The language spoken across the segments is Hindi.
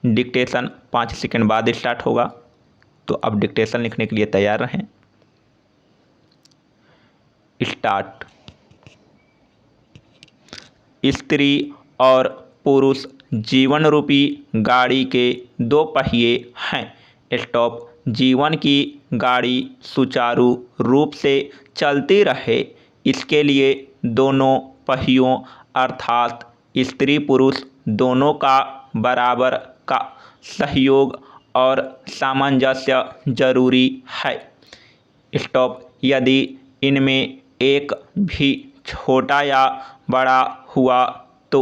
डिक्टेशन 5 सेकंड बाद स्टार्ट होगा, तो अब डिक्टेशन लिखने के लिए तैयार रहें। स्टार्ट। स्त्री और पुरुष जीवन रूपी गाड़ी के दो पहिए हैं। स्टॉप। जीवन की गाड़ी सुचारू रूप से चलती रहे, इसके लिए दोनों पहियों अर्थात स्त्री पुरुष दोनों का बराबर का सहयोग और सामंजस्य जरूरी है। स्टॉप। यदि इनमें एक भी छोटा या बड़ा हुआ तो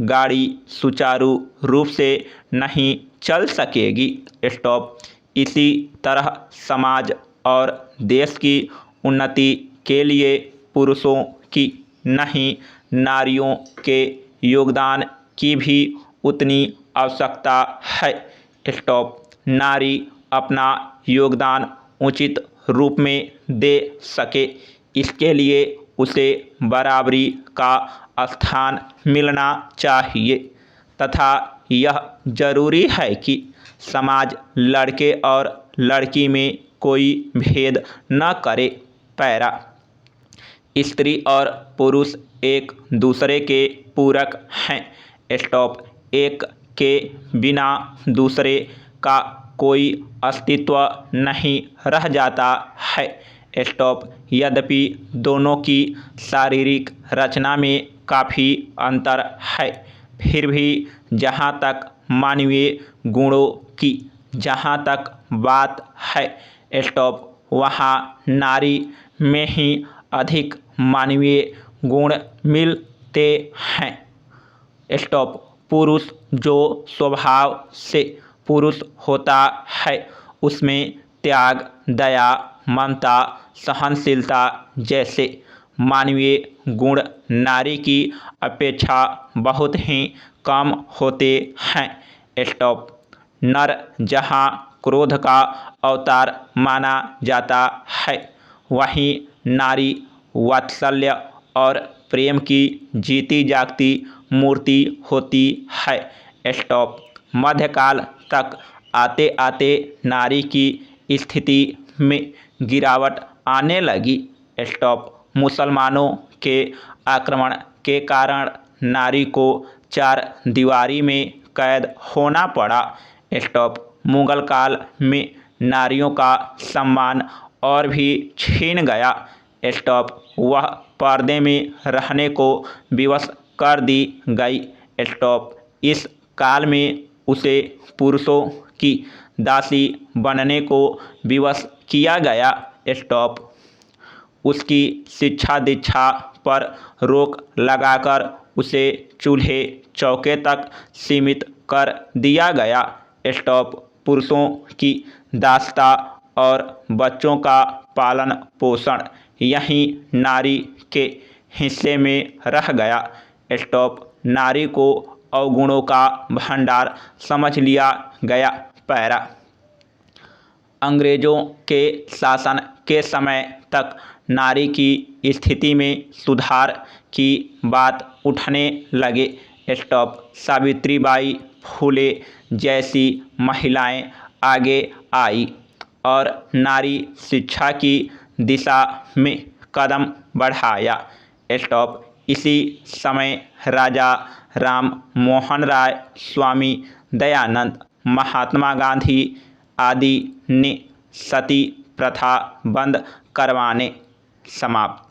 गाड़ी सुचारू रूप से नहीं चल सकेगी। स्टॉप। इसी तरह समाज और देश की उन्नति के लिए पुरुषों की नहीं, नारियों के योगदान की भी उतनी आवश्यकता है। स्टॉप। नारी अपना योगदान उचित रूप में दे सके, इसके लिए उसे बराबरी का स्थान मिलना चाहिए तथा यह जरूरी है कि समाज लड़के और लड़की में कोई भेद न करे। पैरा। स्त्री और पुरुष एक दूसरे के पूरक हैं। स्टॉप। एक के बिना दूसरे का कोई अस्तित्व नहीं रह जाता है। स्टॉप। यद्यपि दोनों की शारीरिक रचना में काफ़ी अंतर है, फिर भी जहाँ तक मानवीय गुणों की जहाँ तक बात है, स्टॉप, वहाँ नारी में ही अधिक मानवीय गुण मिलते हैं। स्टॉप। पुरुष जो स्वभाव से पुरुष होता है उसमें त्याग, दया, ममता, सहनशीलता जैसे मानवीय गुण नारी की अपेक्षा बहुत ही कम होते हैं। स्टॉप। नर जहाँ क्रोध का अवतार माना जाता है, वहीं नारी वात्सल्य और प्रेम की जीती जागती मूर्ति होती है। स्टॉप। मध्यकाल तक आते आते नारी की स्थिति में गिरावट आने लगी। स्टॉप। मुसलमानों के आक्रमण के कारण नारी को चार दीवारी में कैद होना पड़ा। स्टॉप। मुगल काल में नारियों का सम्मान और भी छीन गया। स्टॉप। वह पर्दे में रहने को विवश कर दी गई। स्टॉप। इस काल में उसे पुरुषों की दासी बनने को विवश किया गया। स्टॉप। उसकी शिक्षा दीक्षा पर रोक लगाकर उसे चूल्हे चौके तक सीमित कर दिया गया। स्टॉप। पुरुषों की दासता और बच्चों का पालन पोषण यहीं नारी के हिस्से में रह गया। स्टॉप। नारी को अवगुणों का भंडार समझ लिया गया। पैरा। अंग्रेजों के शासन के समय तक नारी की स्थिति में सुधार की बात उठने लगे। स्टॉप। सावित्रीबाई फुले जैसी महिलाएं आगे आई और नारी शिक्षा की दिशा में कदम बढ़ाया। स्टॉप। इसी समय राजा राम मोहन राय, स्वामी दयानंद, महात्मा गांधी आदि ने सती प्रथा बंद करवाने। समाप्त।